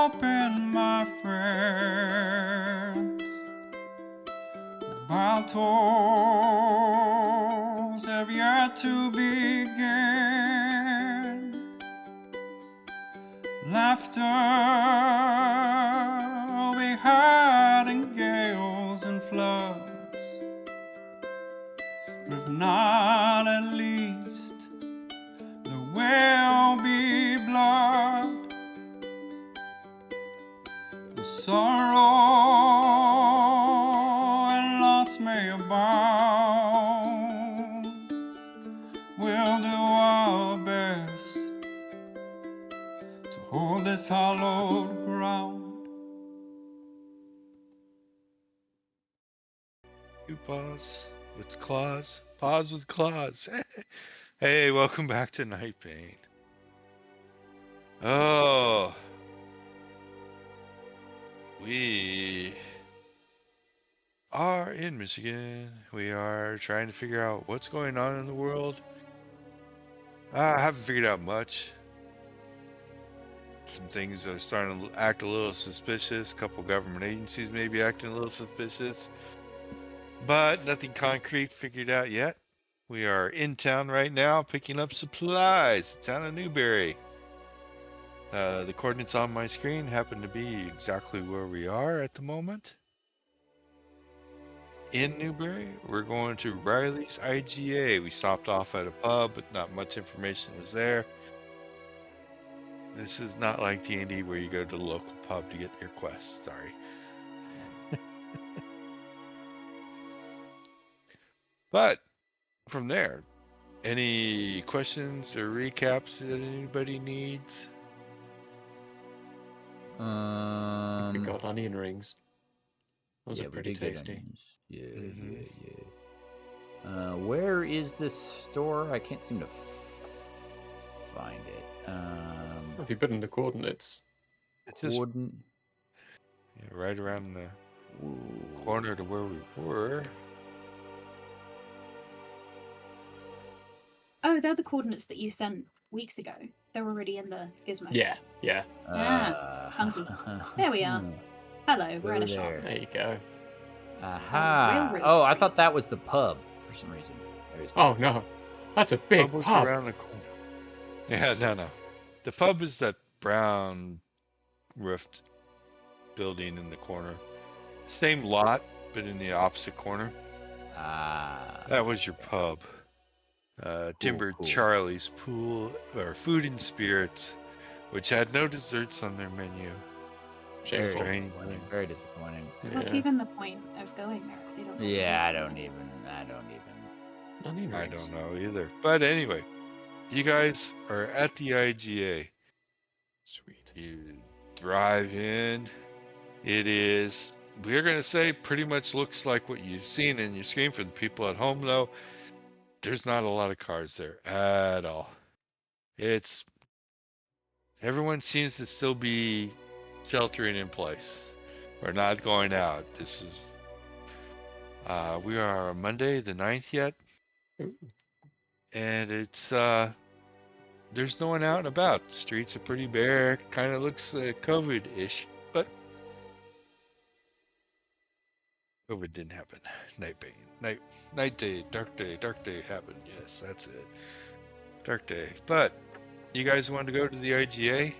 open, my friends. Battles have yet to begin. Laughter we had in gales and floods, but if not, at least there will be blood. The sorrow and loss may abound. We'll do our best to hold this hallowed ground. Two paws with claws. Paws with claws. Hey, welcome back to Nightbane. Oh. We are in Michigan. We are trying to figure out what's going on in the world. I haven't figured out much. Some things are starting to act a little suspicious. A couple government agencies may be acting a little suspicious. But nothing concrete figured out yet. We are in town right now picking up supplies. The town of Newberry. The coordinates on my screen happen to be exactly where we are at the moment. In Newberry, we're going to Riley's IGA. We stopped off at a pub, but not much information was there. This is not like D&D where you go to the local pub to get your quest. Sorry. But from there, any questions or recaps that anybody needs? We got onion rings. Those yeah, are pretty we did get tasty. onions. Yeah, Mhm. Where is this store? I can't seem to find it. Have you put in the coordinates? It's just Coordinate. right around the corner to where we were. Oh, they're the coordinates that you sent weeks ago. They're already in the gizmo. Yeah. Chunky. There we are. Hello, we're in a shop. There you go. Aha. Railroad Oh, I Street. thought that was the pub for some reason. Oh no, that's a big was pub. around the corner. Yeah, no. The pub is that brown roofed building in the corner. Same lot, but in the opposite corner. That was your pub. Timber cool. Charlie's Pool or Food and Spirits, which had no desserts on their menu. Shameful. Very disappointing. What's Yeah. even the point of going there if they don't have Yeah, desserts I on don't them? even. Onion I rings. don't know either. But anyway, you guys are at the IGA. Sweet. You drive in. It is, we're going to say, pretty much looks like what you've seen in your screen. For the people at home, though, there's not a lot of cars there at all. Everyone seems to still be sheltering in place or not going out. This is, we are on Monday the 9th yet. Ooh. And it's, there's no one out and about. The streets are pretty bare. Kind of looks COVID-ish, but COVID didn't happen. Night day, dark day happened. Yes, that's it. Dark day. But you guys want to go to the IGA?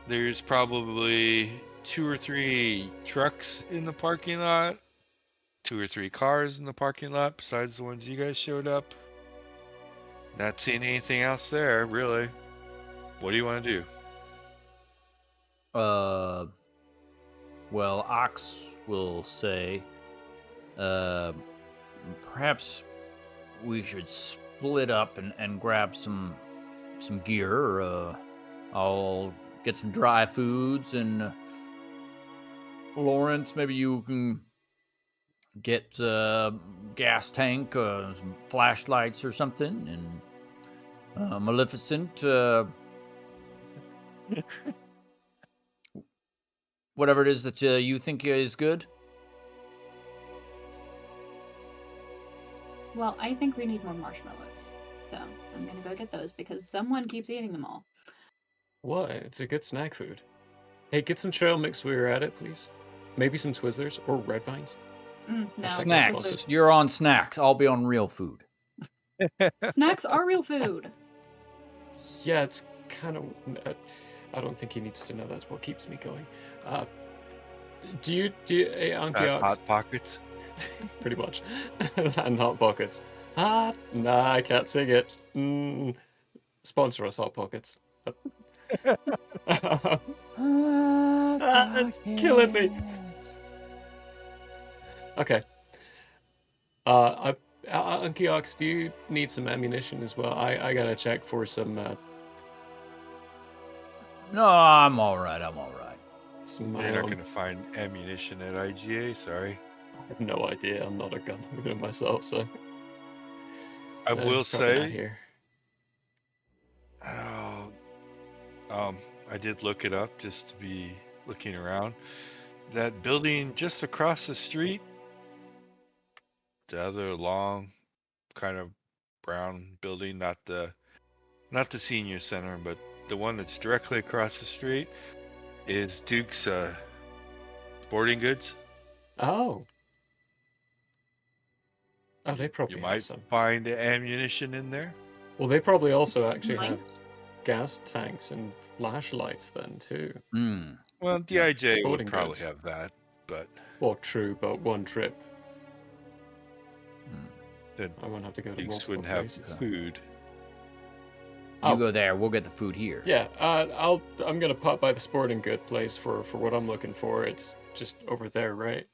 There's probably 2 or 3 trucks in the parking lot, 2 or 3 cars in the parking lot besides the ones you guys showed up. Not seeing anything else there, really. What do you want to do? Well, Ox will say, perhaps we should split up and grab some gear. I'll get some dry foods, and Lawrence, maybe you can get gas tank, some flashlights or something, and Maleficent, whatever it is that you think is good. Well, I think we need more marshmallows. So I'm going to go get those because someone keeps eating them all. What? It's a good snack food. Hey, get some trail mix while you're at it, please. Maybe some Twizzlers or Red Vines. No. Snacks. Twizzlers. You're on snacks. I'll be on real food. Snacks are real food. Yeah, it's kind of... I don't think he needs to know that's what keeps me going. Do you Anki Hot Pockets. Pretty much. And Hot Pockets. Nah, I can't sing it. Sponsor us, Hot Pockets. It's killing me. Okay. Anki, do you need some ammunition as well? I gotta check for some. No, I'm all right. I'm all right. Some You're not going to find ammunition at IGA, sorry. I have no idea. I'm not a gun owner myself, so. I will probably not say, here. I did look it up just to be looking around. That building just across the street, the other long kind of brown building, not the senior center, but the one that's directly across the street is Duke's Sporting Goods. Oh, they probably You have might some. find ammunition in there. Well, they probably also actually Might. have gas tanks and flashlights then too. Well, the Yeah, IJ Sporting would probably Goods. have that, but Well, true, but one trip. then I won't have to go to Dukes multiple wouldn't have places. food. You Oh. go there. We'll get the food here. Yeah, I'm gonna pop by the sporting good place for what I'm looking for. It's just over there, right?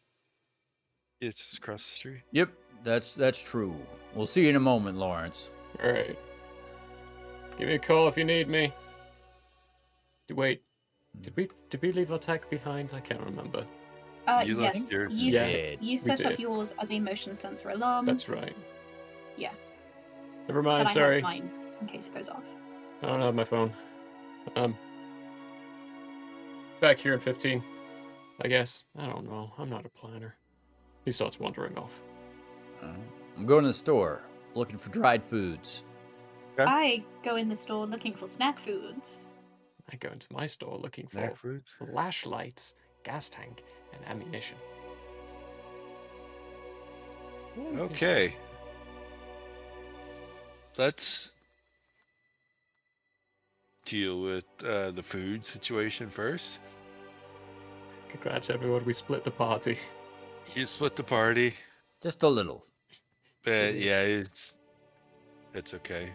It's just across the street. Yep, that's true. We'll see you in a moment, Lawrence. All right. Give me a call if you need me. Wait, did we leave our tech behind? I can't remember. You left Yes. yours. You, Yeah, you set up did. yours as a motion sensor alarm. That's right. Yeah. Never But mind. I Sorry, have mine in case it goes off. I don't have my phone. Back here in 15. I guess. I don't know. I'm not a planner. He starts wandering off. I'm going to the store looking for dried foods. Okay. I go in the store looking for snack foods. I go into my store looking for Snack food. flashlights, gas tank, and ammunition. Okay. Let's deal with the food situation first. Congrats, everyone. We split the party. You split the party. Just a little. But yeah, it's okay.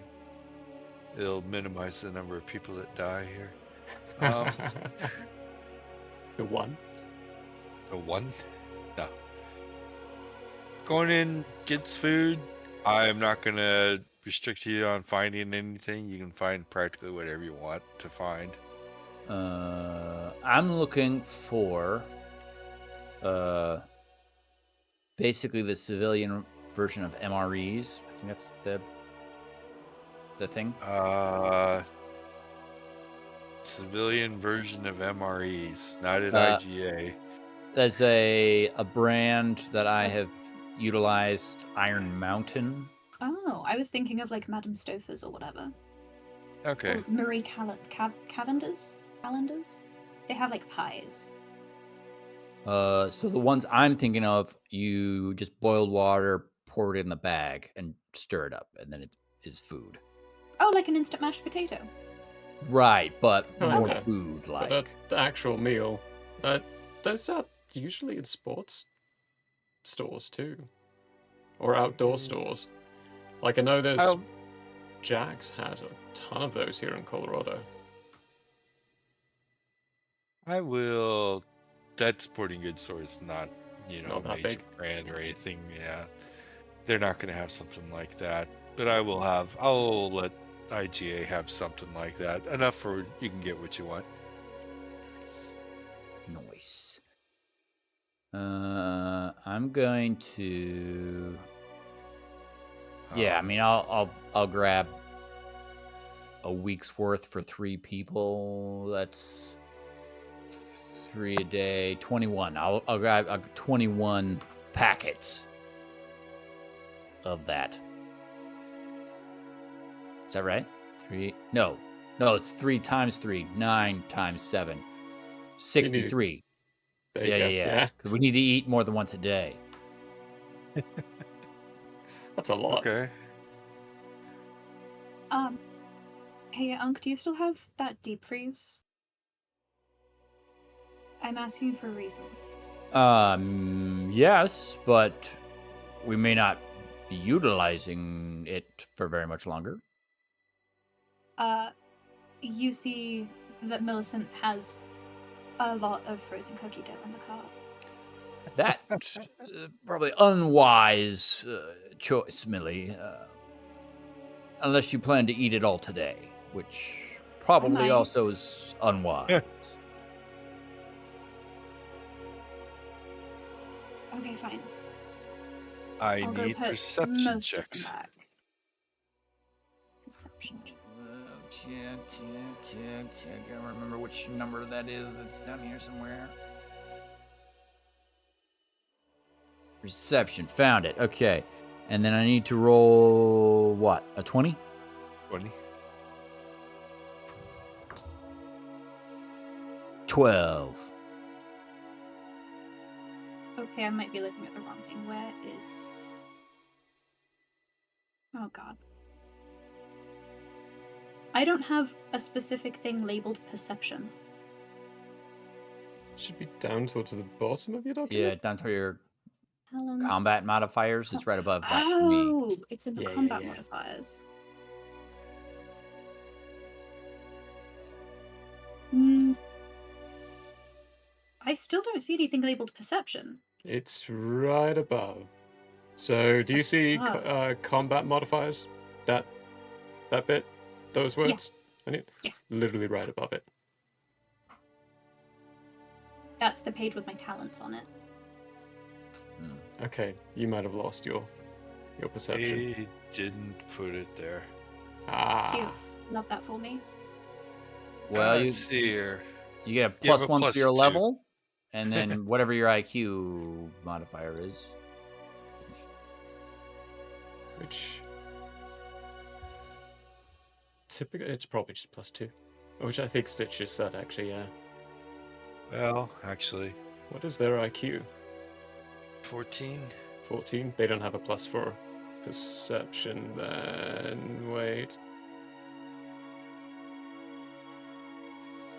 It'll minimize the number of people that die here. So one. A one? No. Going in, gets food. I'm not gonna restrict you on finding anything. You can find practically whatever you want to find. I'm looking for basically the civilian version of MREs. I think that's the thing. Civilian version of MREs, not at Uh, IGA. There's a brand that I have utilized, Iron Mountain. Oh, I was thinking of like Madame Stouffer's or whatever. Okay. Or Marie Callender's? Calendars? They have like pies. So the ones I'm thinking of, you just boiled water, pour it in the bag, and stir it up, and then it is food. Oh, like an instant mashed potato. Right, but Oh, more okay. food, But like. the actual meal, those are usually in sports stores too, or outdoor stores. Like I know there's Jack's has a ton of those here in Colorado. I will. That sporting goods store is not, Not a that major big. brand or anything. Yeah, they're not going to have something like that. But I'll let IGA have something like that. Enough for you can get what you want. Nice. I'm going to. Yeah, I mean, I'll grab a week's worth for 3 people. That's 3 a day, 21. I'll grab 21 packets of that. Is that right? 3? No, No, it's 3 times 3, 9 times 7, 63. There you go. Yeah. Because we need to eat more than once a day. That's a lot. Okay. Hey, Unc, do you still have that deep freeze? I'm asking for reasons. Yes, but we may not be utilizing it for very much longer. You see that Millicent has a lot of frozen cookie dough in the car. That probably unwise choice, Millie. Unless you plan to eat it all today, which probably might. also is unwise. Okay, fine. I I'll go need put perception most of them checks. back. Perception check. Check. I don't remember which number that is. It's down here somewhere. Perception. Found it. Okay. And then I need to roll what? A 20? 20. 12. Okay, I might be looking at the wrong thing. Where is... Oh, God. I don't have a specific thing labeled perception. Should be down towards the bottom of your Yeah, document. down to your Talents. combat modifiers. It's right above that for me. Oh, it's in the Yeah, combat yeah. modifiers. I still don't see anything labeled perception. It's right above. So, do you see combat modifiers? That bit? Those words? Yeah. Literally right above it. That's the page with my talents on it. Okay, you might have lost your perception. He didn't put it there. Cute. Love that for me. Well, Let's see here. You get a You have plus a 1 for your +2. level, and then whatever your IQ modifier is. Which typically it's probably just +2. Which I think Stitch just said actually, yeah. Well, actually, What is their IQ? 14. 14? They don't have a plus for perception then. Wait.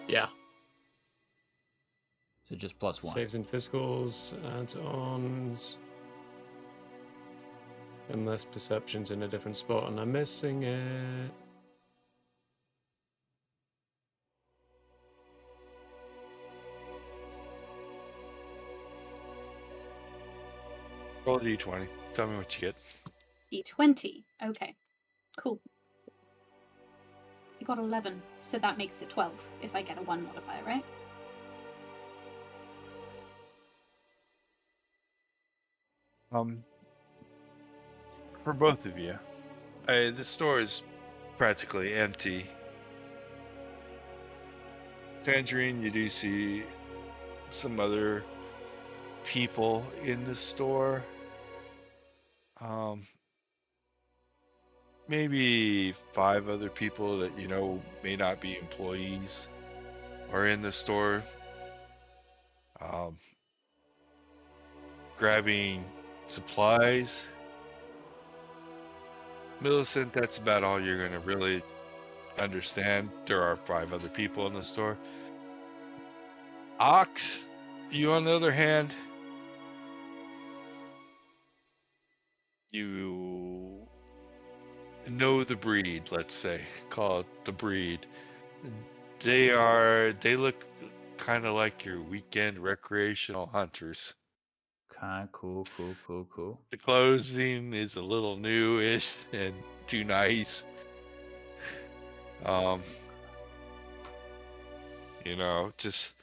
Yeah. So just plus 1. Saves and physicals, add-ons. Unless perception's in a different spot and I'm missing it. Roll a d20. Tell me what you get. D20. Okay. Cool. You got 11, so that makes it 12 if I get a 1 modifier, right? For both of you, the store is practically empty. Tangerine, you do see some other people in the store. Maybe 5 other people that you know may not be employees are in the store. Grabbing supplies. Millicent, that's about all you're going to really understand. There are 5 other people in the store. Ox, you on the other hand, you know the breed, let's say. Call it the breed. They look kind of like your weekend recreational hunters. Okay, cool. The clothing is a little newish and too nice. You know, just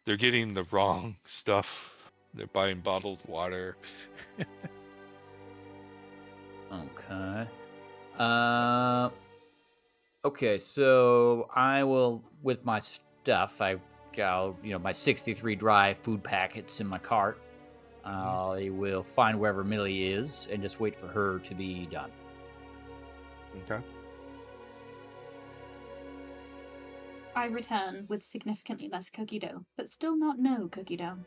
they're getting the wrong stuff. They're buying bottled water. Okay. Okay, so I will, with my stuff, I've got, my 63 dry food packets in my cart. I will find wherever Millie is and just wait for her to be done. Okay. I return with significantly less cookie dough, but still not no cookie dough.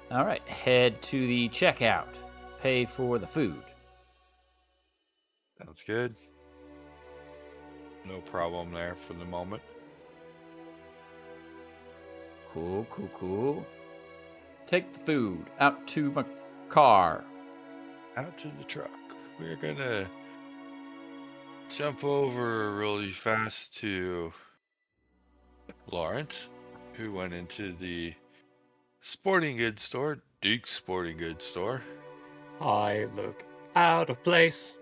All right, head to the checkout. Pay for the food. Sounds good. No problem there for the moment. Cool, cool, cool. Take the food out to my car. Out to the truck. We're gonna jump over really fast to Lawrence, who went into the sporting goods store, Duke's Sporting Goods store. I look out of place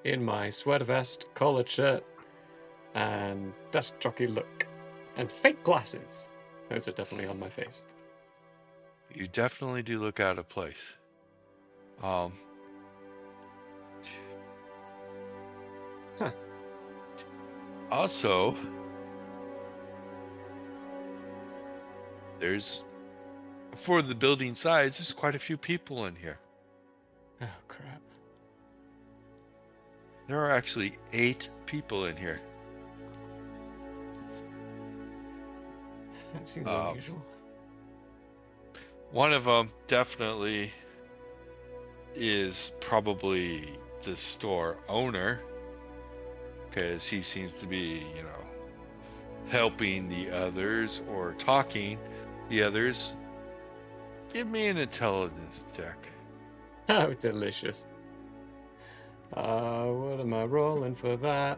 in my sweater vest, collared shirt, and desk jockey look, and fake glasses. Those are definitely on my face. You definitely do look out of place. Huh. Also, for the building size, there's quite a few people in here. Oh, crap. There are actually 8 people in here. That seems unusual. One of them definitely is probably the store owner, because he seems to be, helping the others or talking the others. Give me an intelligence check. Oh, delicious. What am I rolling for that?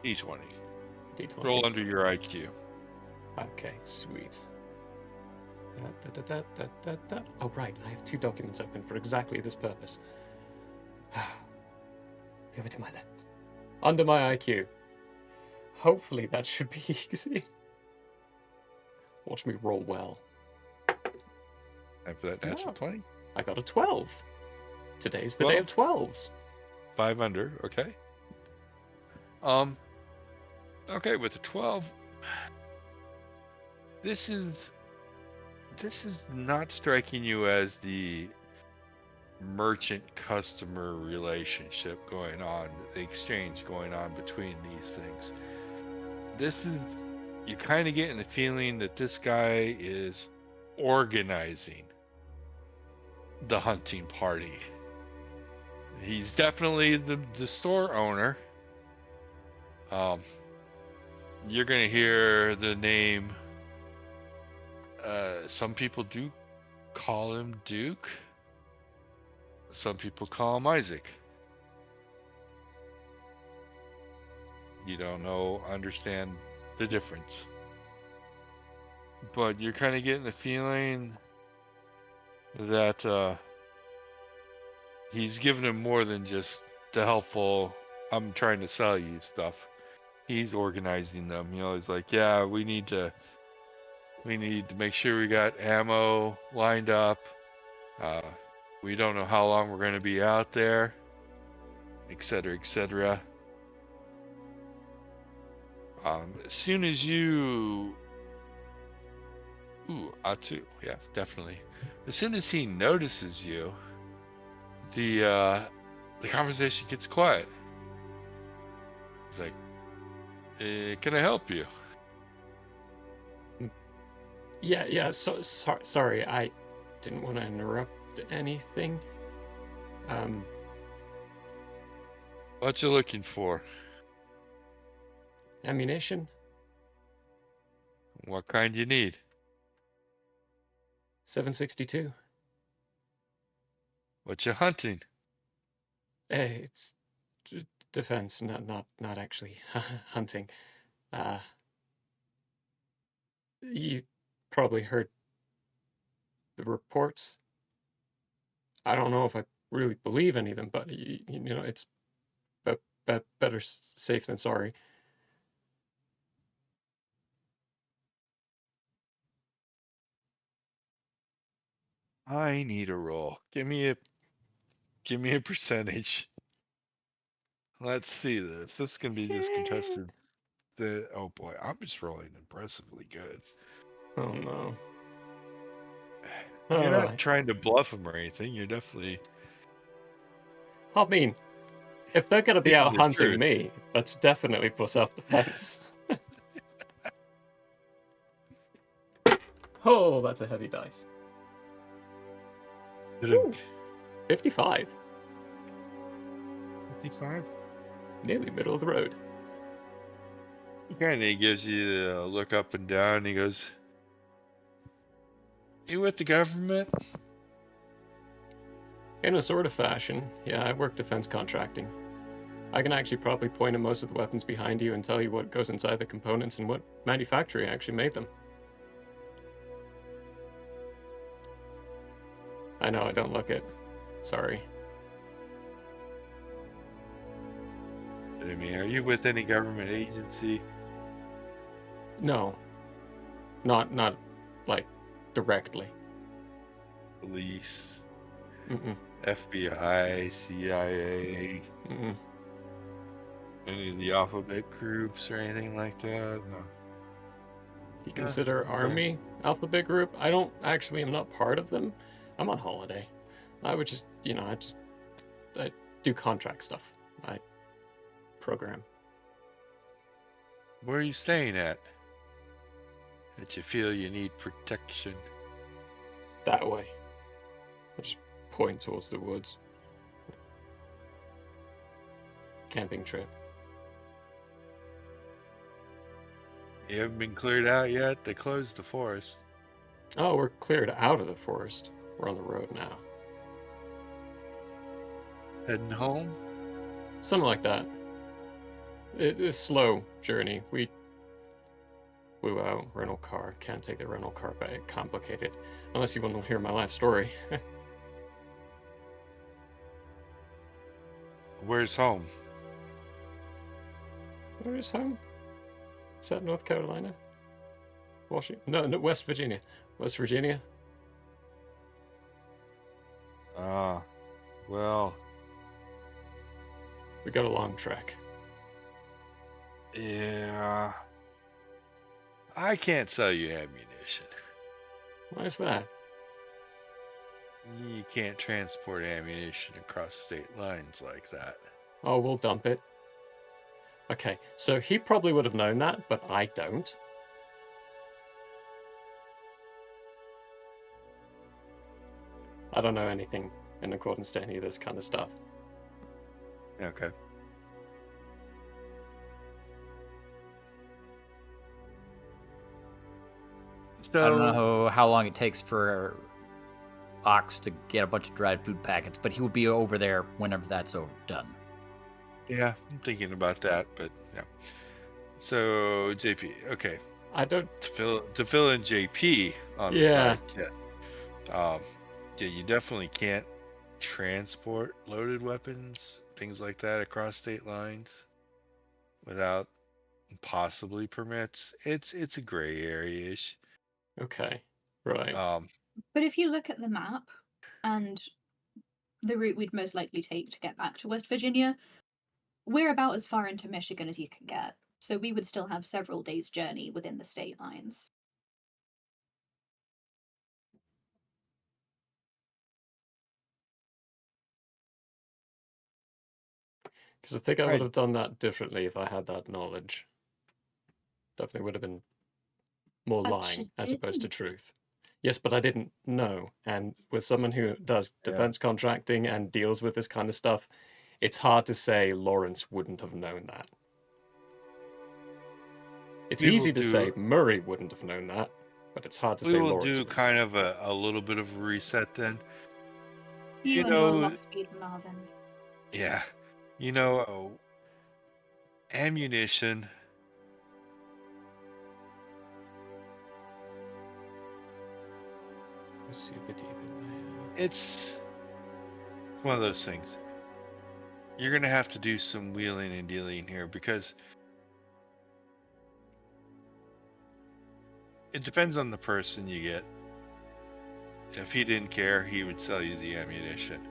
D20. D20. Roll under your IQ. Okay, sweet. Oh, right, I have 2 documents open for exactly this purpose. Give it to my left. Under my IQ. Hopefully that should be easy. Watch me roll well. And for that natural No. 20. I got a 12. Today's the day of 12s. 5 under, okay. Okay, with the 12, this is not striking you as the merchant-customer relationship going on, the exchange going on between these things. You're kind of getting the feeling that this guy is organizing the hunting party. He's definitely the store owner. You're gonna hear the name. Some people do call him Duke. Some people call him Isaac. You don't understand the difference. But you're kind of getting the feeling that he's giving him more than just the helpful, I'm trying to sell you stuff. He's organizing them. He's like, yeah, we need to make sure we got ammo lined up. We don't know how long we're going to be out there, etc., etc. As soon as you, Atu, yeah, definitely. As soon as he notices you, the conversation gets quiet. He's like, "Can I help you?" Yeah. Sorry, I didn't want to interrupt anything. What you looking for? Ammunition? What kind you need? 762. What you hunting? It's defense, not actually hunting. You probably heard the reports. I don't know if I really believe any of them, but it's better safe than sorry. I need a roll. Give me a percentage. Let's see this. This can be just contested. Oh boy, I'm just rolling impressively good. Oh no. You're not Alright. trying to bluff him or anything. You're definitely. I mean, If they're going to be Speaking out the hunting truth. me, that's definitely for self-defense. Oh, that's a heavy dice. Woo. 55. 55? Nearly middle of the road. He kind of gives you a look up and down. He goes, "You with the government?" In a sort of fashion, yeah, I work defense contracting. I can actually probably point at most of the weapons behind you and tell you what goes inside the components and what manufacturer actually made them. I know, I don't look it. Sorry. I mean, are you with any government agency? No. Not like, directly. Police, Mm-mm. FBI, CIA, Mm-mm. any of the alphabet groups or anything like that? No. You consider okay. Army Alphabet Group? I don't actually, I'm not part of them. I'm on holiday. I would just, I do contract stuff. I program. Where are you staying at? That you feel you need protection? That way. I just point towards the woods. Camping trip. You haven't been cleared out yet? They closed the forest. Oh, we're cleared out of the forest. We're on the road now. Heading home? Something like that. It's a slow journey. We flew out, rental car. Can't take the rental car back. Complicated. Unless you want to hear my life story. Where's home? Where is home? Is that North Carolina? Washington? No, West Virginia. West Virginia? Ah, well, We got a long trek. yeah. I can't sell you ammunition. Why is that? You can't transport ammunition across state lines like that. Oh, we'll dump it. Okay, so he probably would have known that, but I don't. I don't know anything in accordance to any of this kind of stuff. Okay. I don't So, know how long it takes for Ox to get a bunch of dried food packets, but he will be over there whenever that's done. yeah, I'm thinking about that, but yeah. So, JP, okay. I don't. To fill in JP on the Yeah. side, yeah, you definitely can't transport loaded weapons, things like that, across state lines without possibly permits. It's a gray area-ish. Okay. Right. But if you look at the map and the route we'd most likely take to get back to West Virginia, we're about as far into Michigan as you can get. So we would still have several days' journey within the state lines. Because I think I would Right. have done that differently if I had that knowledge. Definitely would have been more But lying you as opposed to didn't. truth. Yes, but I didn't know. And with someone who does Yeah. defense contracting and deals with this kind of stuff, it's hard to say Lawrence wouldn't have known that. It's We will easy to do- say Murray wouldn't have known that, but it's hard to We say will Lawrence do wouldn't kind have. of a little bit of a reset then. You and your lost speed, Marvin. Yeah, ammunition. Super deep in there. It's one of those things. You're gonna have to do some wheeling and dealing here because it depends on the person you get. If he didn't care, he would sell you the ammunition.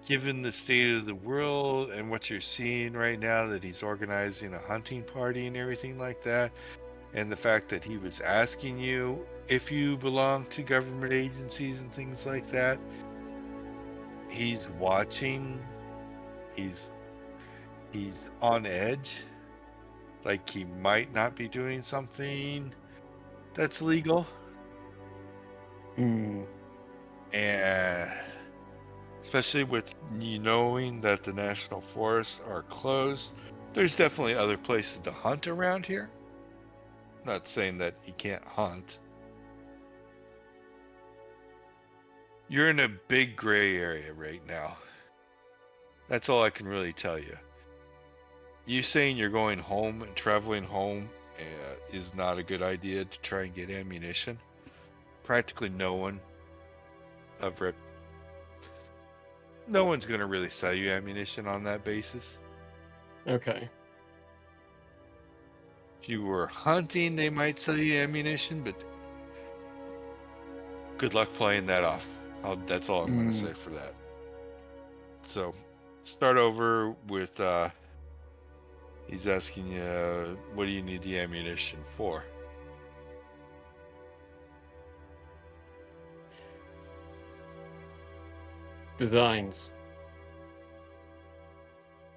Given the state of the world and what you're seeing right now, that he's organizing a hunting party and everything like that, and the fact that he was asking you if you belong to government agencies and things like that, he's watching he's on edge, like he might not be doing something that's legal, Hmm. and especially with you knowing that the national forests are closed, there's definitely other places to hunt around here. Not saying that you can't hunt. You're in a big gray area right now. That's all I can really tell you. You saying you're going home and traveling home is not a good idea to try and get ammunition. Practically no one no one's going to really sell you ammunition on that basis. Okay. If you were hunting, they might sell you ammunition, but good luck playing that off. That's all I'm going to say for that. So, start over with, he's asking you, what do you need the ammunition for? Designs.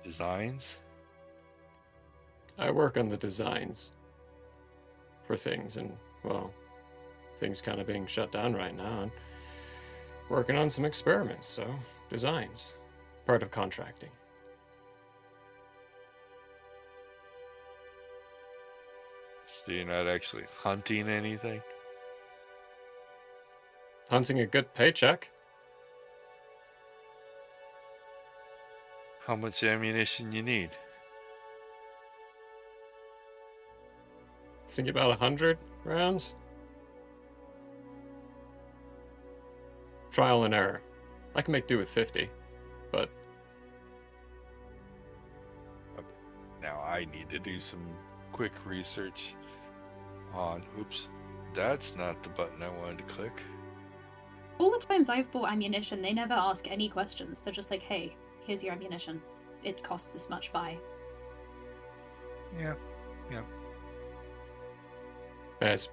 Designs? I work on the designs for things, and, well, things kind of being shut down right now, and working on some experiments, so designs. Part of contracting. So you're not actually hunting anything? Hunting a good paycheck. How much ammunition you need? Think about 100 rounds. Trial and error. I can make do with 50, but Now I need to do some quick research on, oops, that's not the button I wanted to click. All the times I've bought ammunition, they never ask any questions. They're just like, hey, here's your ammunition. It costs this much, buy. Yeah. it's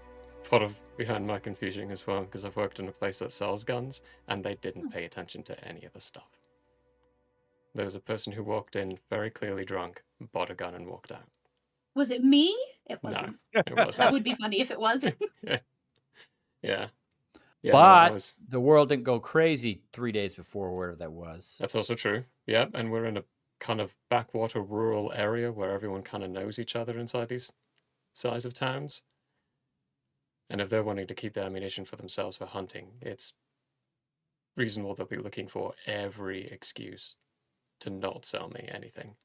part of behind my confusion as well, because I've worked in a place that sells guns, and they didn't pay attention to any of the stuff. There was a person who walked in very clearly drunk, bought a gun, and walked out. Was it me? It No, wasn't. it wasn't. That would be funny if it was. Yeah. But the world didn't go crazy 3 days before, whatever that was. That's also true. Yeah, and we're in a kind of backwater rural area where everyone kind of knows each other inside these size of towns. And if they're wanting to keep their ammunition for themselves for hunting, it's reasonable they'll be looking for every excuse to not sell me anything.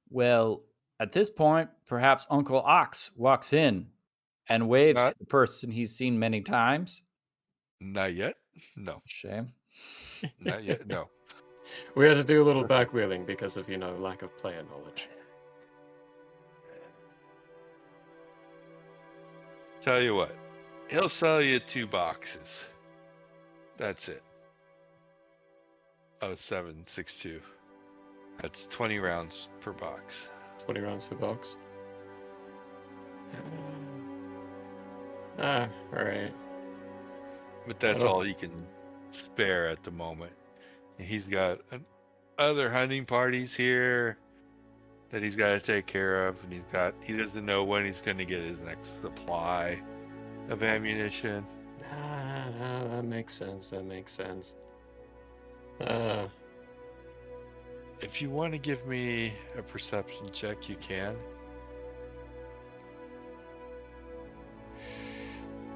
Well, at this point, perhaps Uncle Ox walks in and waves to the person he's seen many times. Not yet. No. Shame. Not yet. No. We had to do a little backwheeling because of, lack of player knowledge. Tell you what, he'll sell you 2 boxes. That's it. Oh, 7.62. That's 20 rounds per box. 20 rounds per box. Alright. But that's all he can spare at the moment. He's got other hunting parties here that he's got to take care of, and he doesn't know when he's going to get his next supply of ammunition. That makes sense. If you want to give me a perception check, you can.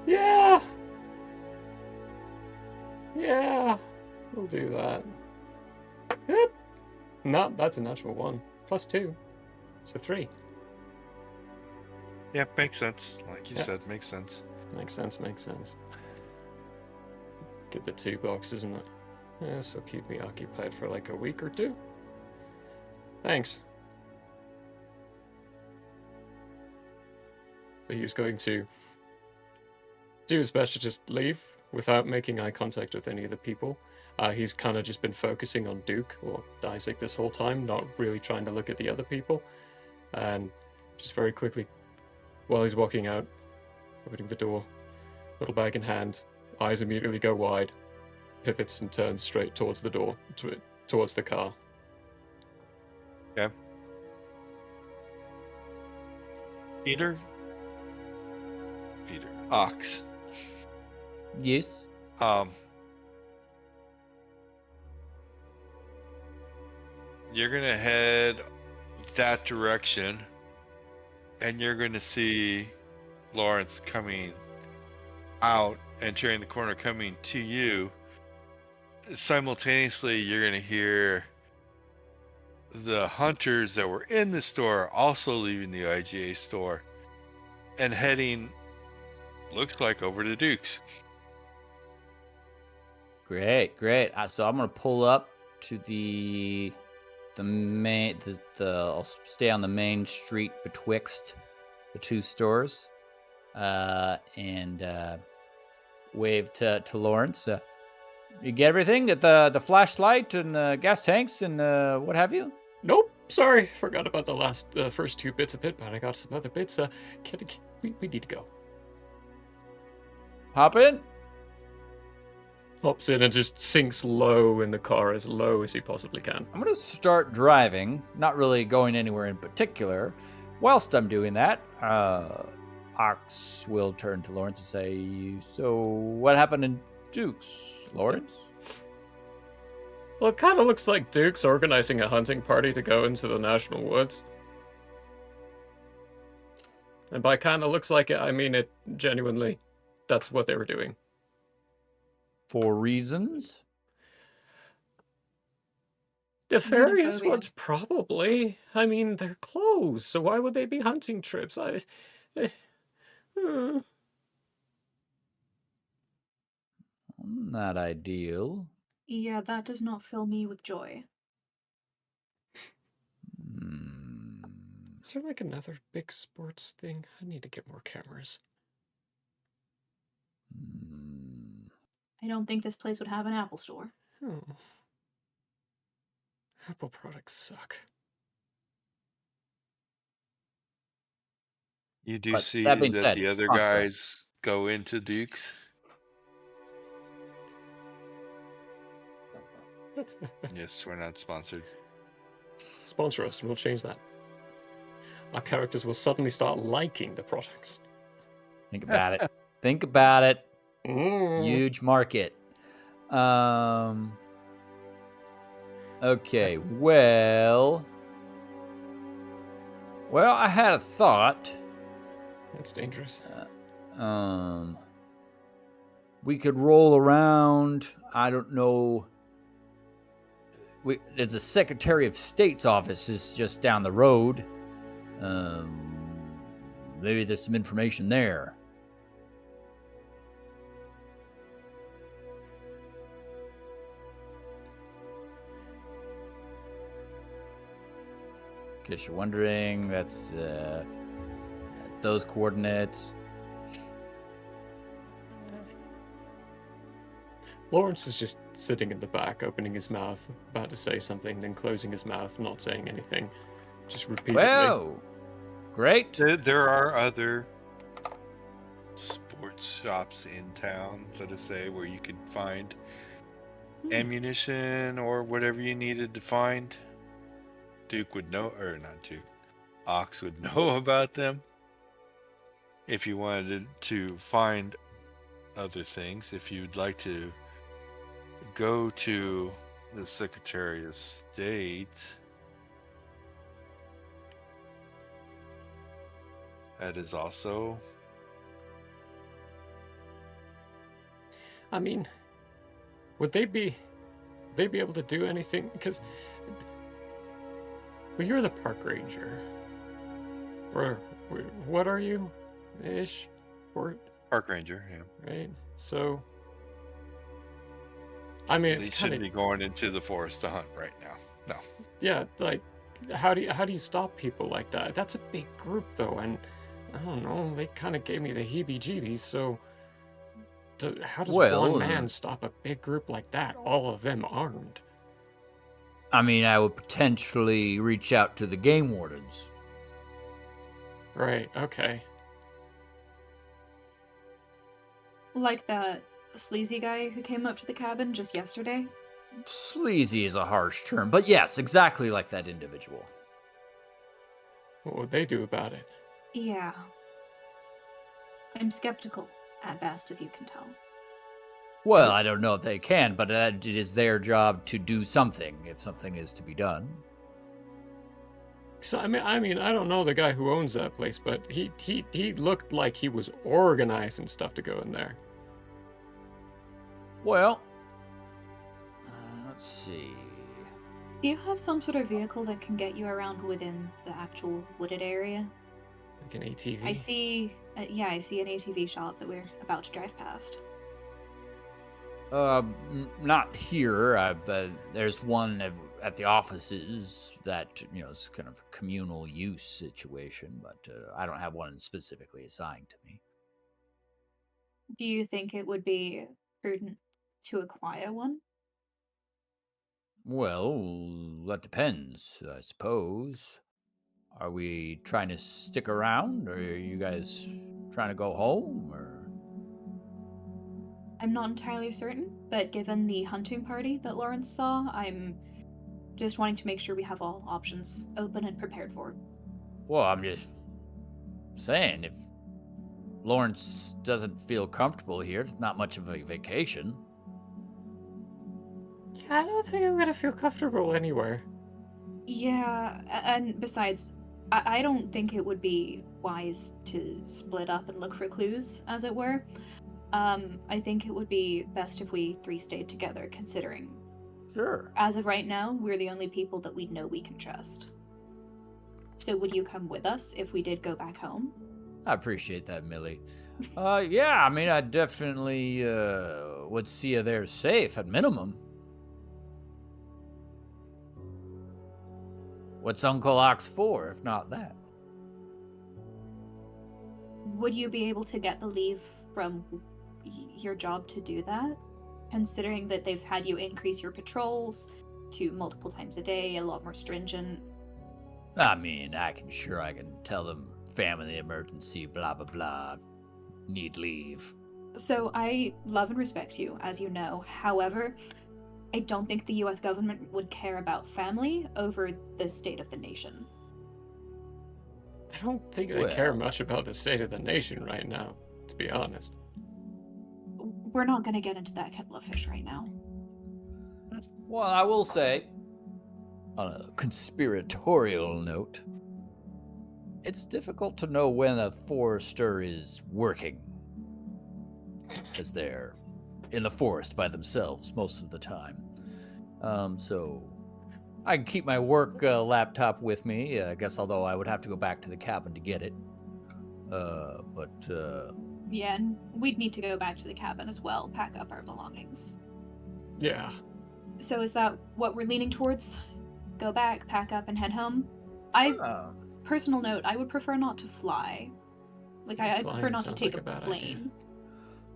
Yeah, we'll do that. Good. No, that's a natural 1. +2. So 3. Yeah, makes sense. Like you said, makes sense. Makes sense. Get the 2 boxes and this will keep me occupied for like a week or 2. Thanks. But he's going to do his best to just leave without making eye contact with any of the people. He's kind of just been focusing on Duke or Isaac this whole time, not really trying to look at the other people. And just very quickly, while he's walking out, opening the door, little bag in hand, eyes immediately go wide, pivots and turns straight towards the door, towards the car. Okay. Peter. Ox. Yes. You're gonna head that direction, and you're gonna see Lawrence coming out and turning the corner, coming to you. Simultaneously, you're gonna hear the hunters that were in the store also leaving the IGA store and heading, looks like, over to Duke's. Great, great. So I'm gonna pull up to the main. I'll stay on the main street betwixt the two stores, and wave to Lawrence. You get everything? Get the flashlight and the gas tanks and what have you? Nope, sorry, forgot about the first 2 bits of it, but I got some other bits. We need to go. Hop in. Hops in and just sinks low in the car, as low as he possibly can. I'm gonna start driving, not really going anywhere in particular. Whilst I'm doing that, Ox will turn to Lawrence and say, "So, what happened in Duke's, Lawrence?" Well, it kind of looks like Duke's organizing a hunting party to go into the National Woods. And by kind of looks like it, I mean it genuinely. That's what they were doing. For reasons? Nefarious Xenophobia. ones, probably. I mean, they're closed, so why would they be hunting trips? Not ideal. Yeah, that does not fill me with joy. Hmm. Is there like another big sports thing? I need to get more cameras. I don't think this place would have an Apple store. Oh. Apple products suck. You do But see that being that said, the other sponsor us. guys go into Duke's. Yes, we're not sponsored. Sponsor us and we'll change that. Our characters will suddenly start liking the products. Think about it. Think about it. Mm. Huge market. Okay, well, I had a thought. That's dangerous. We could roll around. I don't know. There's a Secretary of State's office is just down the road. Maybe there's some information there. In case you're wondering, that's those coordinates. Lawrence is just sitting in the back, opening his mouth, about to say something, then closing his mouth, not saying anything. Just repeatedly. Well, great. There are other sports shops in town, let us say, where you could find ammunition or whatever you needed to find. Duke would know, or not Duke, Ox would know about them. If you wanted to find other things, if you'd like to go to the Secretary of State, that is also. I mean, would they be able to do anything? Because, well, you're the park ranger. Or what are you, ish? Or Park ranger, yeah. right? So, I mean, it's They kind shouldn't of be going into the forest to hunt right now. No. yeah. Like, how do you stop people like that? That's a big group, though, and I don't know. They kind of gave me the heebie-jeebies. So, how does one man stop a big group like that? All of them armed. I mean, I would potentially reach out to the game wardens. Right. Okay. Like that sleazy guy who came up to the cabin just yesterday. Sleazy is a harsh term, but yes, exactly like that individual. What would they do about it? Yeah. I'm skeptical, at best, as you can tell. Well, I don't know if they can, but it is their job to do something if something is to be done. So I mean, I don't know the guy who owns that place, but he looked like he was organizing stuff to go in there. Well, let's see. Do you have some sort of vehicle that can get you around within the actual wooded area? Like an ATV. I see an ATV shop that we're about to drive past. Not here, but there's one at the offices that, is kind of a communal use situation, but I don't have one specifically assigned to me. Do you think it would be prudent to acquire one? Well, that depends, I suppose. Are we trying to stick around, or are you guys trying to go home, or? I'm not entirely certain, but given the hunting party that Lawrence saw, I'm just wanting to make sure we have all options open and prepared for. Well, I'm just saying, if Lawrence doesn't feel comfortable here, it's not much of a vacation. Yeah, I don't think I'm gonna feel comfortable anywhere. Yeah, and besides, I don't think it would be wise to split up and look for clues, as it were. I think it would be best if we three stayed together, considering, Sure. as of right now, we're the only people that we know we can trust. So would you come with us if we did go back home? I appreciate that, Millie. Yeah, I mean, I definitely would see you there safe, at minimum. What's Uncle Ox for, if not that? Would you be able to get the leave from your job to do that? Considering that they've had you increase your patrols to multiple times a day, a lot more stringent. I mean, I can tell them family emergency, blah, blah, blah. Need leave. So I love and respect you, as you know. However, I don't think the US government would care about family over the state of the nation. I don't think I care much about the state of the nation right now, to be honest. We're not going to get into that kettle of fish right now. Well, I will say, on a conspiratorial note, it's difficult to know when a forester is working, as they're in the forest by themselves most of the time. So I can keep my work laptop with me, I guess, although I would have to go back to the cabin to get it. Yeah, and we'd need to go back to the cabin as well, pack up our belongings. Yeah. So is that what we're leaning towards? Go back, pack up, and head home? Personal note, I would prefer not to fly. Like, I prefer not to take a plane.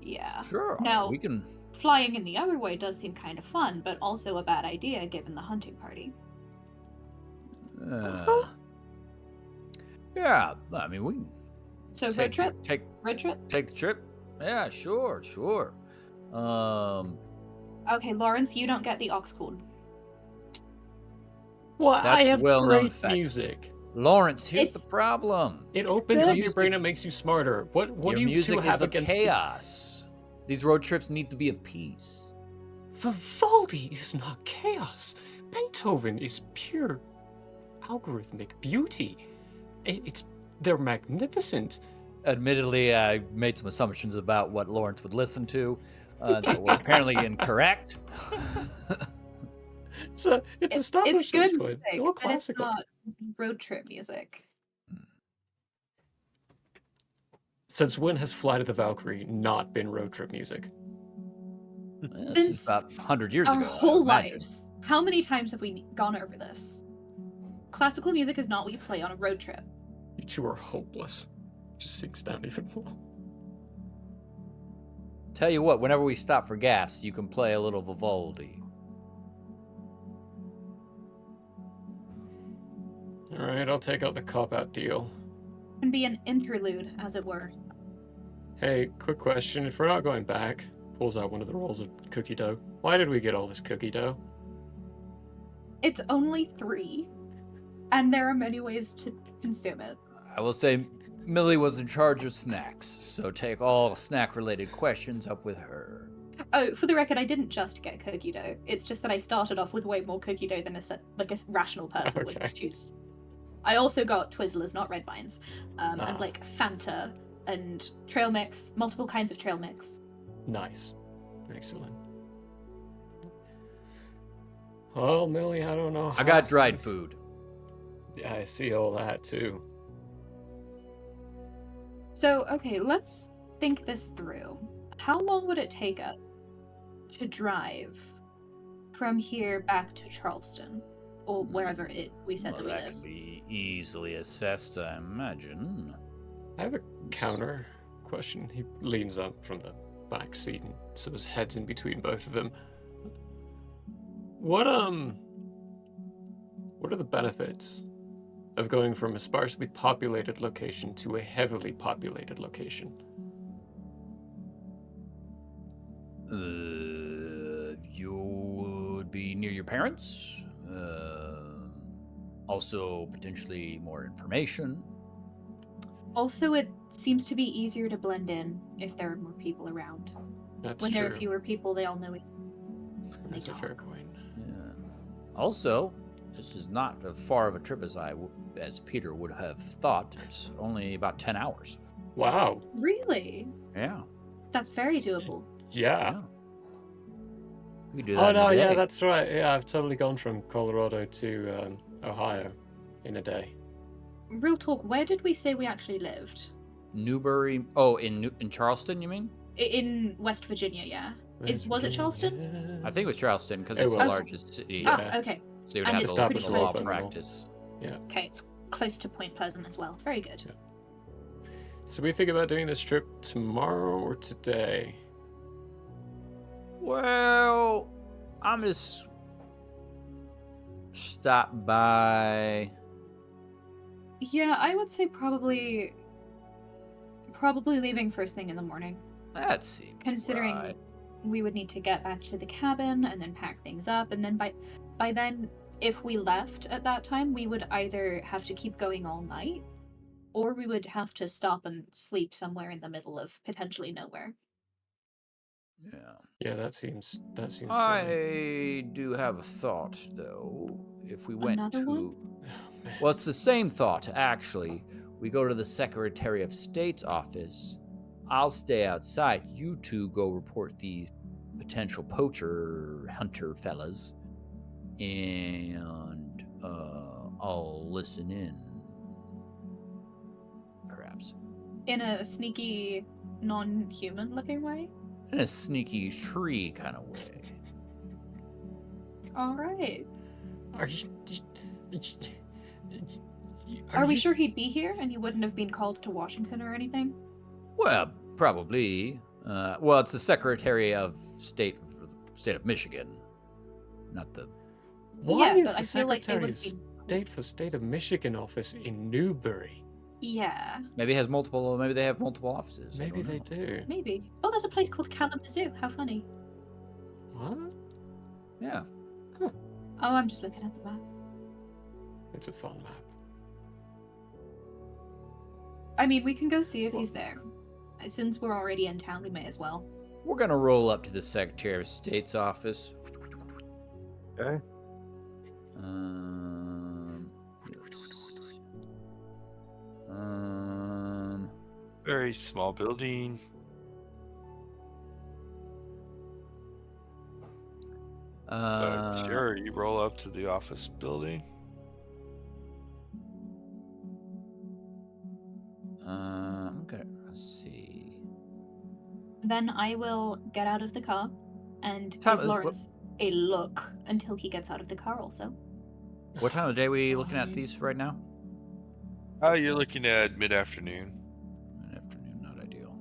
Yeah. Sure, now, we can... Flying in the other way does seem kind of fun, but also a bad idea given the hunting party. Yeah, I mean, we can... So road trip? Road trip? Take the trip? Yeah, sure. Okay, Lawrence, you don't get the aux cord. Well, That's I have well-known great music. Lawrence, here's the problem. It opens up good. your brain and makes you smarter. What do you two have against chaos? These road trips need to be of peace. Vivaldi is not chaos. Beethoven is pure algorithmic beauty. They're magnificent. Admittedly, I made some assumptions about what Lawrence would listen to that were apparently incorrect. It's established. It's good music, it's all classical. But it's not road trip music. Since when has Flight of the Valkyrie not been road trip music? Since about 100 years ago. Our whole lives. How many times have we gone over this? Classical music is not what you play on a road trip. You two are hopeless. Just sinks down even more. Tell you what, whenever we stop for gas, you can play a little Vivaldi. Alright, I'll take out the cop-out deal. It can be an interlude, as it were. Hey, quick question. If we're not going back, pulls out one of the rolls of cookie dough. Why did we get all this cookie dough? It's only 3. And there are many ways to consume it. I will say Millie was in charge of snacks, so take all snack-related questions up with her. Oh, for the record, I didn't just get cookie dough. It's just that I started off with way more cookie dough than a rational person Okay. would choose. I also got Twizzlers, not Red Vines, and Ah. like Fanta and trail mix, multiple kinds of trail mix. Nice. Excellent. Well, Millie, I don't know. I got dried food. Yeah, I see all that too. So, okay, let's think this through. How long would it take us to drive from here back to Charleston? Or wherever we said Well, that we that live? can be easily assessed, I imagine. I have a counter question. He leans up from the back seat and so his head's in between both of them. What are the benefits of going from a sparsely populated location to a heavily populated location? You would be near your parents. Also, potentially more information. Also, it seems to be easier to blend in if there are more people around. That's When true. there are fewer people, they all know it. That's a fair point. Yeah. Also, this is not as far of a trip as Peter would have thought. It's only about 10 hours. Wow. Really? Yeah. That's very doable. Yeah. We could do that. Oh in a no, yeah, day. that's right. Yeah, I've totally gone from Colorado to Ohio in a day. Real talk, where did we say we actually lived? Newbury. Oh, in Charleston, you mean? In West Virginia, yeah. Was it Charleston? I think it was Charleston because It it's the was. largest city. Yeah. Ah, okay. So you would And have it's a pretty little close law to- practice. Okay, it's close to Point Pleasant as well. Very good. Yeah. So we think about doing this trip tomorrow or today? Well, I'm just stop by. Yeah, I would say probably leaving first thing in the morning. That seems Considering right. we would need to get back to the cabin and then pack things up, and then by then, if we left at that time, we would either have to keep going all night, or we would have to stop and sleep somewhere in the middle of potentially nowhere. Yeah. Yeah, that seems silly. I do have a thought, though. If we went Another to. one? Oh, man. Well, it's the same thought, actually. We go to the Secretary of State's office. I'll stay outside. You two go report these potential poacher hunter fellas. And I'll listen in. Perhaps. In a sneaky, non-human looking way? In a sneaky tree kind of way. Alright. Are you? Are we sure he'd be here and he wouldn't have been called to Washington or anything? Well, probably. Well, it's the Secretary of State for the state of Michigan, not the. Why Yeah, is but the I feel like they Secretary would of be- State for State of Michigan office in Newbury? Yeah, Maybe it has multiple. Maybe they have multiple offices. I Maybe don't they know. do. maybe. Oh, there's a place called Kalamazoo. How funny. What? Yeah. Oh, I'm just looking at the map. It's a fun map. I mean, we can go see if he's there. Since we're already in town, we may as well. We're gonna roll up to the Secretary of State's office. Okay. Yes. Very small building. Sure, you roll up to the office building. Okay. Let's see. Then I will get out of the car and Time- give Lawrence a look until he gets out of the car also. What time of day are we looking at these right now? Oh, you're looking at mid-afternoon. Afternoon, not ideal.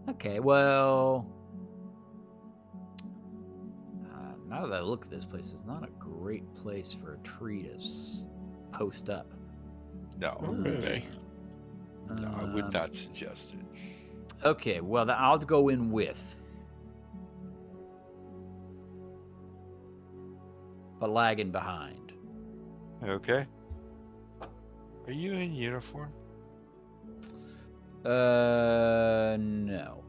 Okay, well. Now that I look at this place, it's not a great place for a tree to post up. No, Oh, really? no, I would not suggest it. Okay, well, then I'll go in with. But lagging behind. Okay. Are you in uniform? No.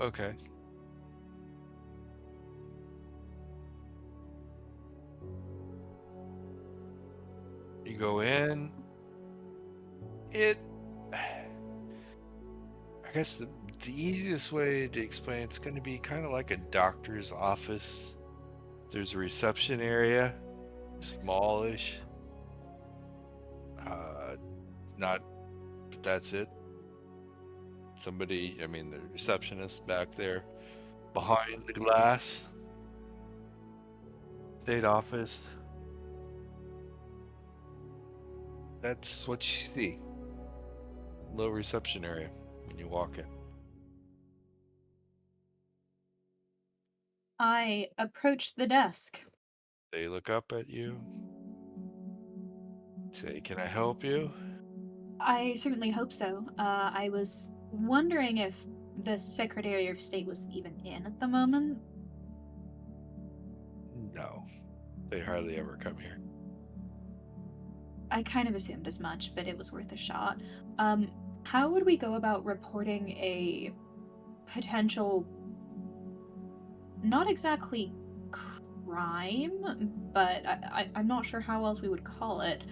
Okay. You go in. I guess the easiest way to explain it's going to be kind of like a doctor's office. There's a reception area, smallish. Not, but that's it. Somebody, I mean, the receptionist back there behind the glass. State office. That's what you see. Low reception area when you walk in. I approach the desk. They look up at you. Say, "Can I help you?" I certainly hope so. I was wondering if the Secretary of State was even in at the moment. No, they hardly ever come here. I kind of assumed as much, but it was worth a shot. How would we go about reporting a potential, not exactly crime, but I'm not sure how else we would call it.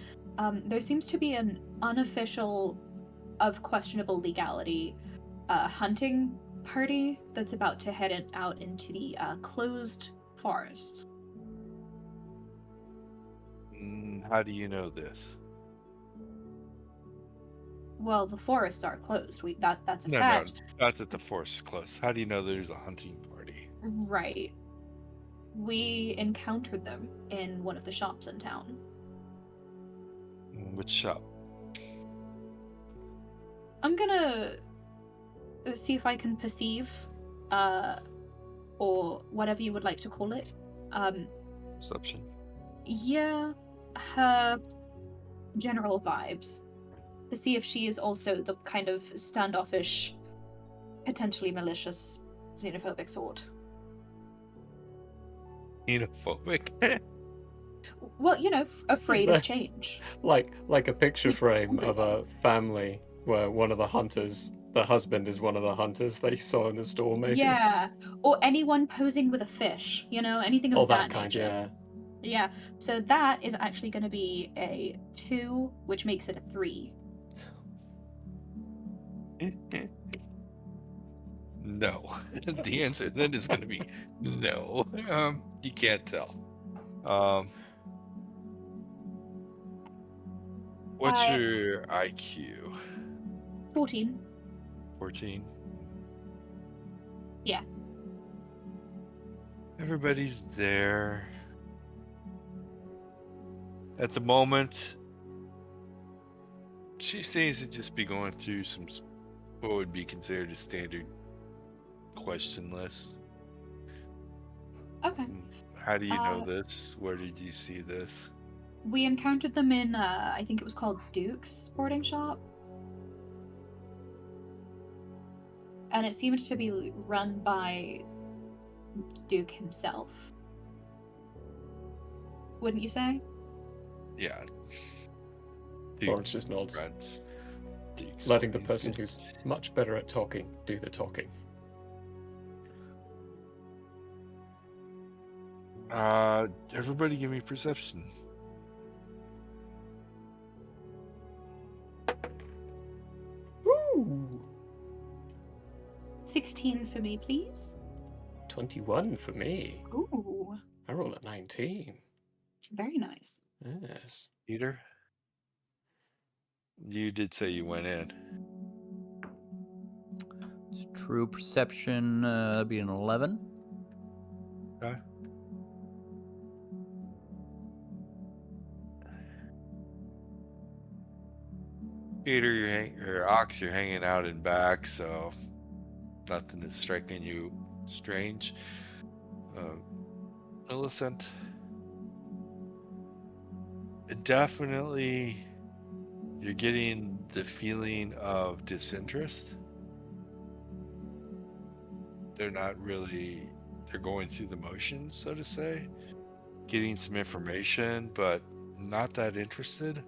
There seems to be an unofficial, of questionable legality, hunting party that's about to head out into the closed forests. How do you know this? Well, the forests are closed. That's a No, fact. not that the forest is close. How do you know there's a hunting party? Right. We encountered them in one of the shops in town. Which shop? I'm gonna see if I can perceive, or whatever you would like to call it. Perception. Yeah, her general vibes. To see if she is also the kind of standoffish, potentially malicious, xenophobic sort. Xenophobic. Well, afraid there- of change. Like a picture frame of Everything. a family where one of the hunters, the husband is one of the hunters that you saw in the store, maybe. Yeah, or anyone posing with a fish, anything of Or that that kind, nature. Yeah, so that is actually going to be a 2, which makes it a 3. No. The answer then is going to be no. You can't tell. What's your IQ? 14. 14. Yeah. Everybody's there. At the moment, she seems to just be going through some what would be considered a standard question list. Okay. How do you know this? Where did you see this? We encountered them in, I think it was called Duke's Sporting Shop. And it seemed to be run by Duke himself. Wouldn't you say? Yeah. Lawrence just nods, runs Duke's letting the Sporting person Goods. who's much better at talking do the talking. Everybody give me perception. Woo! 16 for me, please. 21 for me. Ooh, I rolled a 19. very nice. Yes. Peter? You did say you went in. It's true perception, that'd be an 11. Okay. Peter, or Ox, you're hanging out in back, so nothing is striking you strange. Millicent, definitely you're getting the feeling of disinterest. They're going through the motions, so to say, getting some information, but not that interested.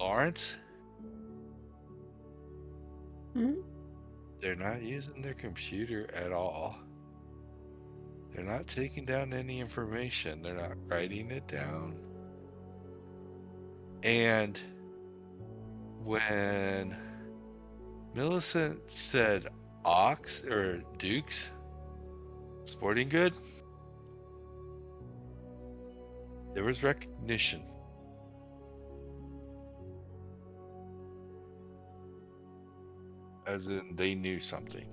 Lawrence, Hmm? they're not using their computer at all. They're not taking down any information. They're not writing it down. And when Millicent said Ox or Dukes Sporting Good, there was recognition. As in, they knew something.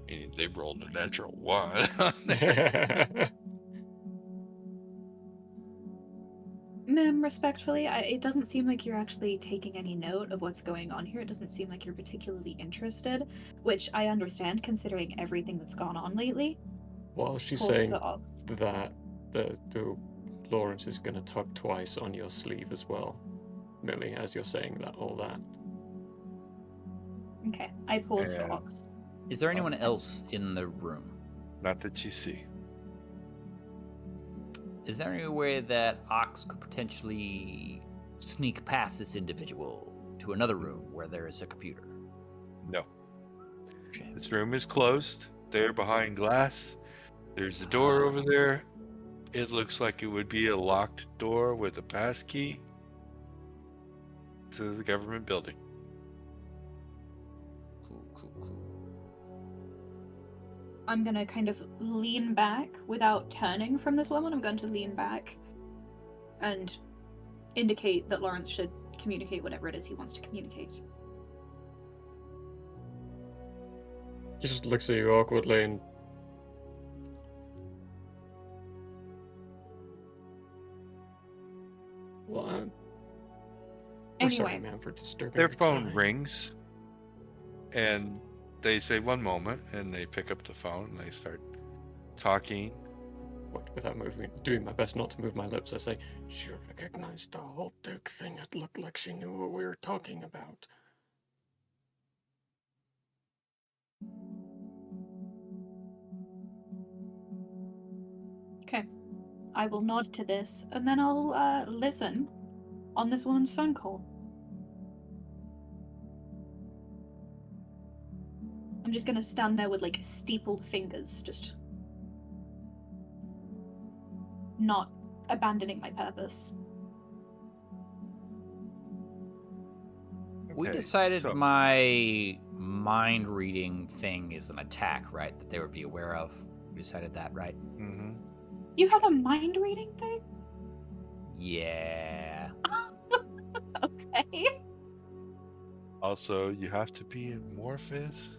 And they rolled a natural 1. Ma'am, respectfully, it doesn't seem like you're actually taking any note of what's going on here. It doesn't seem like you're particularly interested, which I understand considering everything that's gone on lately. While she's Pulls saying the ox. that, the Lawrence is going to tug twice on your sleeve as well, Millie, as you're saying all that. Okay, I pause for And- ox. Is there anyone else in the room? Not that you see. Is there any way that Ox could potentially sneak past this individual to another room where there is a computer? No. Shame. This room is closed. They're behind glass. There's a door over there. It looks like it would be a locked door with a pass key to the government building. Cool. I'm gonna kind of lean back without turning from this woman. I'm going to lean back and indicate that Lawrence should communicate whatever it is he wants to communicate. He just looks at you awkwardly and well, we're sorry, Anyway, man, for disturbing Their your phone time. rings, and they say 1 moment, and they pick up the phone and they start talking. What, without doing my best not to move my lips, I say, she recognized the whole Duke thing. It looked like she knew what we were talking about. okay. I will nod to this, and then I'll listen on this woman's phone call. I'm just gonna stand there with like steepled fingers, just not abandoning my purpose. We Okay, decided so- my mind reading thing is an attack, right? That they would be aware of. We decided that, right? Mhm. You have a mind reading thing? Yeah. Okay. Also, you have to be amorphous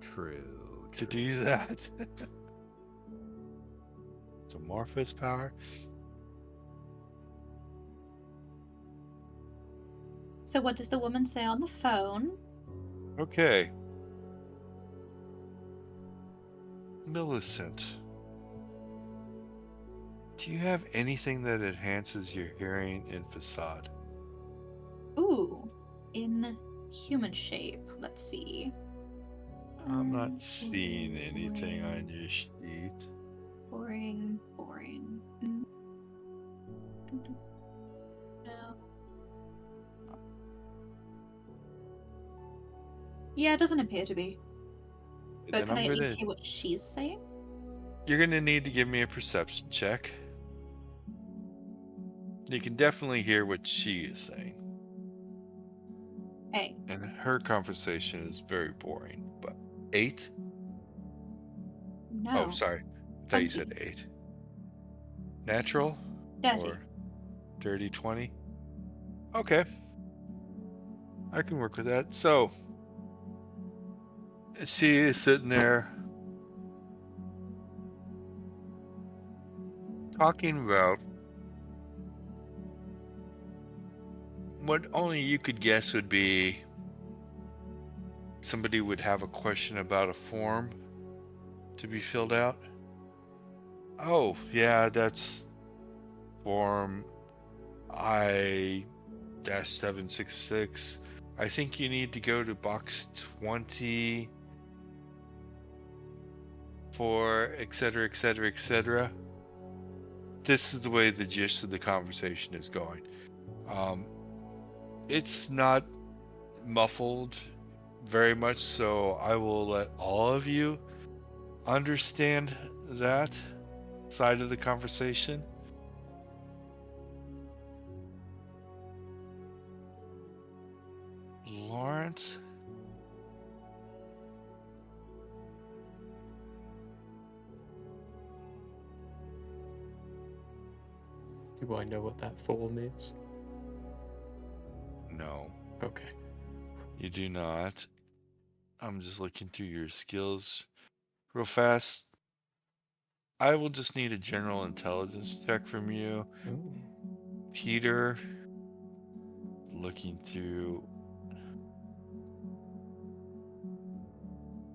True. to do that. It's amorphous power. So what does the woman say on the phone? Okay. Millicent, do you have anything that enhances your hearing in facade? Ooh, in human shape. Let's see. I'm not seeing anything on your sheet. Boring. No. Yeah, it doesn't appear to be. But Then can I I'm at least gonna. hear what she's saying? You're gonna need to give me a perception check. You can definitely hear what she is saying, Hey, and her conversation is very boring. But 8? no. Oh, sorry. I thought you said 20. 8. Natural Dirty. or dirty 20? Okay, I can work with that. So she is sitting there talking about what only you could guess would be somebody would have a question about a form to be filled out. Oh, yeah, that's form I-766 I think you need to go to box 20 for etc. etc. etc. This is the way the gist of the conversation is going. It's not muffled very much, so I will let all of you understand that side of the conversation. Lawrence? Do I know what that form is? No, Okay. you do not. I'm just looking through your skills real fast. I will just need a general intelligence check from you. Ooh. Peter, looking through.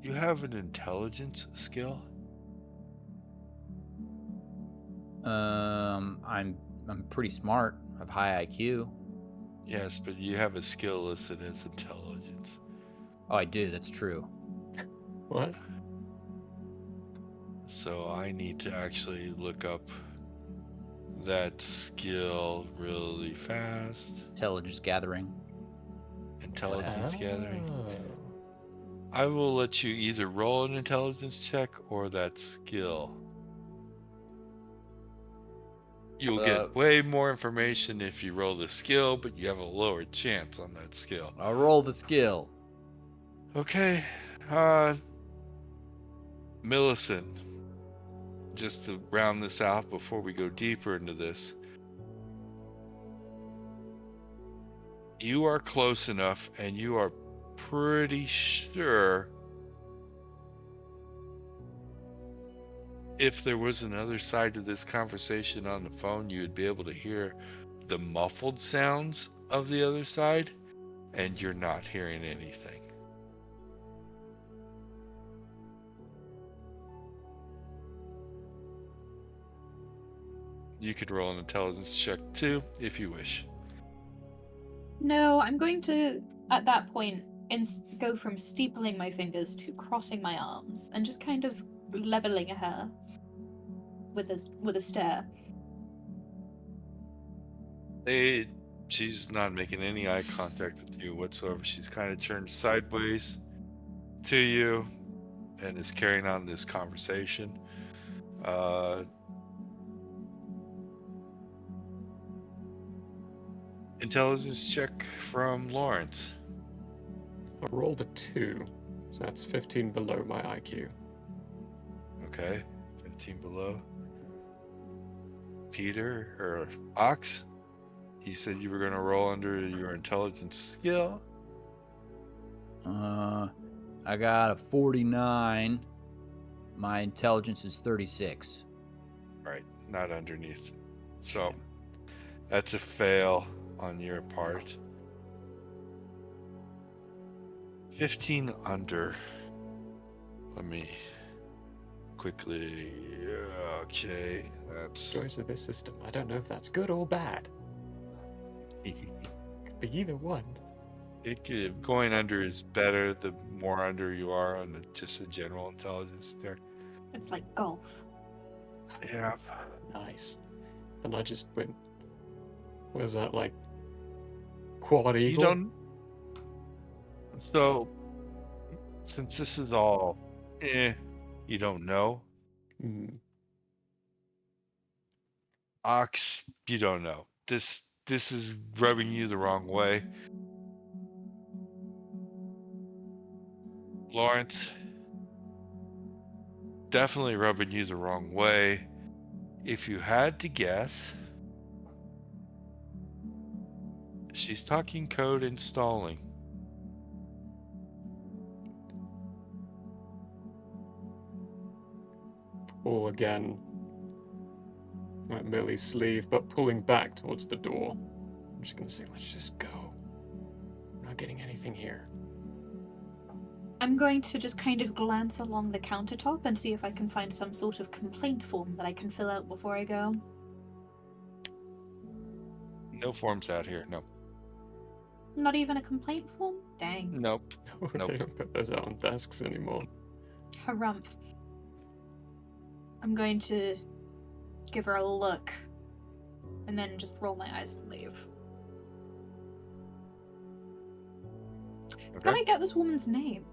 You have an intelligence skill? I'm pretty smart. I have high IQ. Yes, but you have a skill listed as intelligence. Oh, I do. That's true. What? So I need to actually look up that skill really fast. Intelligence gathering. Intelligence gathering. Oh. I will let you either roll an intelligence check or that skill. You'll get way more information if you roll the skill, but you have a lower chance on that skill. I'll roll the skill. Okay. Millicent, just to round this out before we go deeper into this. You are close enough and you are pretty sure if there was another side to this conversation on the phone, you would be able to hear the muffled sounds of the other side, and you're not hearing anything. You could roll an intelligence check too, if you wish. No, I'm going to, at that point, go from steepling my fingers to crossing my arms and just kind of leveling her with a stare. She's not making any eye contact with you whatsoever. She's kind of turned sideways to you and is carrying on this conversation. Intelligence check from Lawrence. I rolled a 2, so that's 15 below my IQ. Okay, 15 below. Peter or Ox, you said you were going to roll under your intelligence skill. I got a 49. My intelligence is 36. Right, not underneath. So that's a fail on your part. 15 under. Let me quickly. Okay, that's. Joys of this system. I don't know if that's good or bad. Could be either one. Going under is better the more under you are on just a general intelligence check. It's like golf. Yeah. Nice. Then I just went. Was that like quad eagle? You don't. So, since this is all, you don't know. Ox, you don't know. This is rubbing you the wrong way. Lawrence, definitely rubbing you the wrong way. If you had to guess, she's talking code and stalling. Pull again at Millie's sleeve, but pulling back towards the door. I'm just gonna say, let's just go. I'm not getting anything here. I'm going to just kind of glance along the countertop and see if I can find some sort of complaint form that I can fill out before I go. No forms out here, no. Not even a complaint form? Dang. Nope. Nope. They don't put those out on desks anymore. Harumph. I'm going to give her a look and then just roll my eyes and leave. Can Okay. I get this woman's name?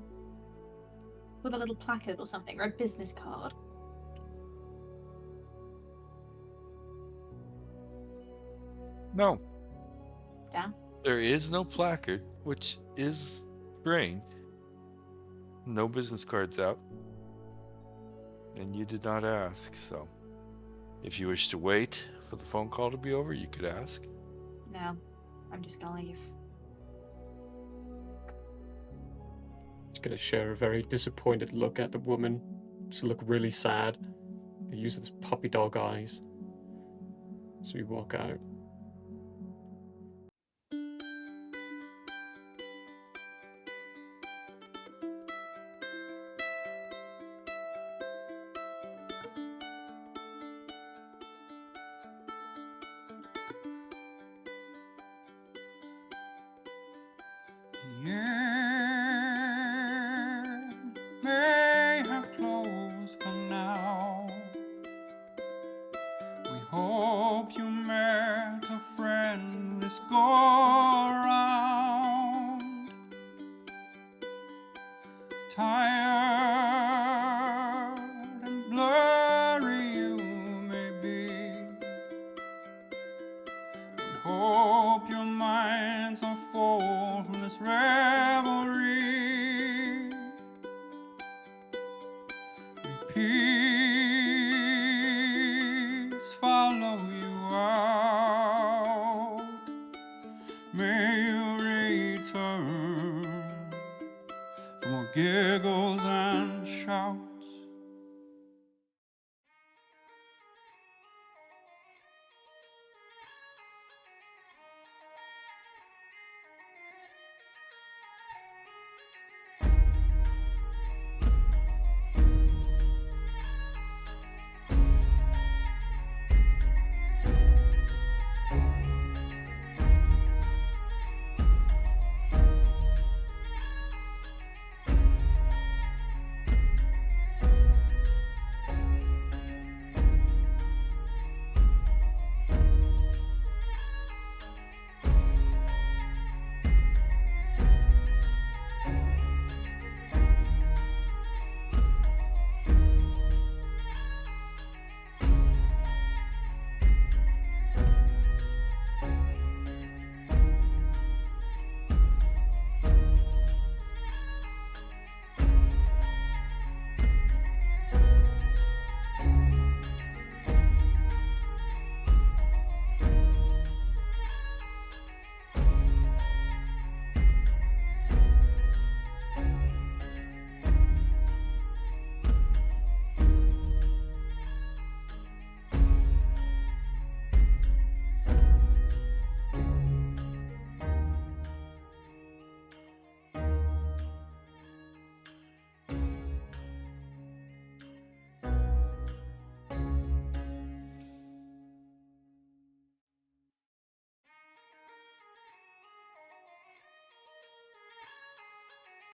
With a little placard or something, or a business card? No. Damn. There is no placard, which is strange. No business cards out. And you did not ask, so if you wish to wait for the phone call to be over, you could ask. No, I'm just gonna leave. Just gonna share a very disappointed look at the woman. Just look really sad. He uses those puppy dog eyes. So we walk out. The year may have closed for now. We hope you met a friend this go around. Tired and blurry you may be. We hope your minds are full from this revelry.